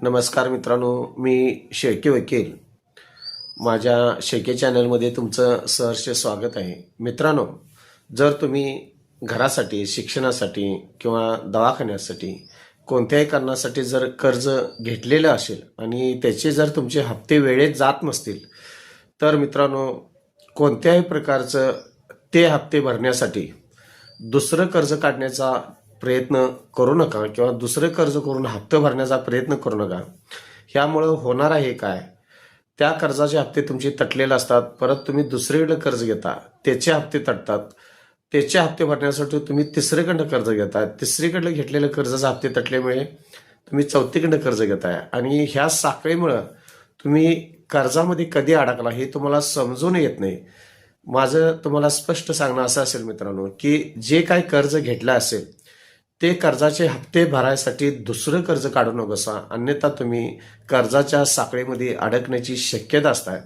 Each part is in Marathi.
नमस्कार मित्रांनो, मी शेळके वकील. माझ्या शेळके चॅनलमध्ये तुमचं सहर्ष स्वागत आहे. मित्रांनो, जर तुम्ही घरासाठी, शिक्षणासाठी किंवा दवाखान्यासाठी कोणत्याही कारणासाठी जर कर्ज घेतलेलं असेल आणि त्याचे जर तुमचे हप्ते वेळेत जात नसतील, तर मित्रांनो, कोणत्याही प्रकारचं ते हप्ते भरण्यासाठी दुसरं कर्ज काढण्याचा प्रयत्न करू नका किंवा दुसरं कर्ज करून हप्ते भरण्याचा प्रयत्न करू नका. ह्यामुळं होणार आहे काय, त्या कर्जाचे हप्ते तुमचे तटलेले असतात. परत तुम्ही दुसरीकडे कर्ज घेता, त्याचे हप्ते तटतात. त्याचे हप्ते भरण्यासाठी तुम्ही तिसरीकडनं कर्ज घेताय. तिसरीकडलं घेतलेलं कर्जाचे हप्ते तटल्यामुळे तुम्ही चौथीकडनं कर्ज घेताय आणि ह्या साखळीमुळं तुम्ही कर्जामध्ये कधी अडकला हे तुम्हाला समजून येत नाही. माझं तुम्हाला स्पष्ट सांगणं असं असेल मित्रांनो, की जे काही कर्ज घेतलं असेल ते कर्जाचे हप्ते भरायसाठी दुसरं कर्ज काढू नकोसा, अन्यथा तुम्ही कर्जाच्या साखळीमध्ये अडकण्याची शक्यता असते.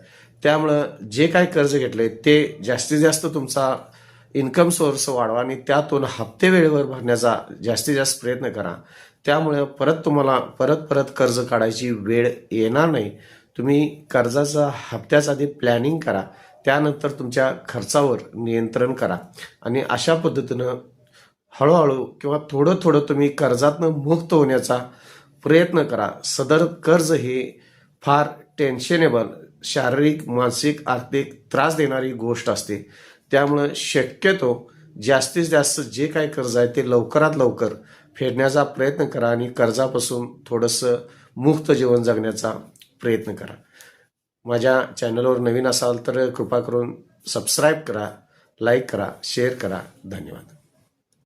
त्यामुळं जे काही कर्ज घेतले ते जास्तीत जास्त तुमचा इन्कम सोर्स वाढवा आणि त्यातून हप्ते वेळेवर भरण्याचा जास्तीत जास्त प्रयत्न करा. त्यामुळे तुम्हाला परत कर्ज काढायची वेळ येणार नाही. तुम्ही कर्जाचा हप्त्याचा आधी प्लॅनिंग करा, त्यानंतर तुमच्या खर्चावर नियंत्रण करा आणि अशा पद्धतीनं हळूहळू किंवा थोडं थोडं तुम्ही कर्जातनं मुक्त होण्याचा प्रयत्न करा. सदर कर्ज हे फार टेन्शनेबल, शारीरिक, मानसिक, आर्थिक त्रास देणारी गोष्ट असते. त्यामुळं शक्यतो जास्तीत जास्त जे काही कर्ज आहे ते लवकरात लवकर फेडण्याचा प्रयत्न करा आणि कर्जापासून थोडंसं मुक्त जीवन जगण्याचा प्रयत्न करा. माझ्या चॅनलवर नवीन असाल तर कृपा करून सबस्क्राईब करा, लाईक करा, शेअर करा. धन्यवाद.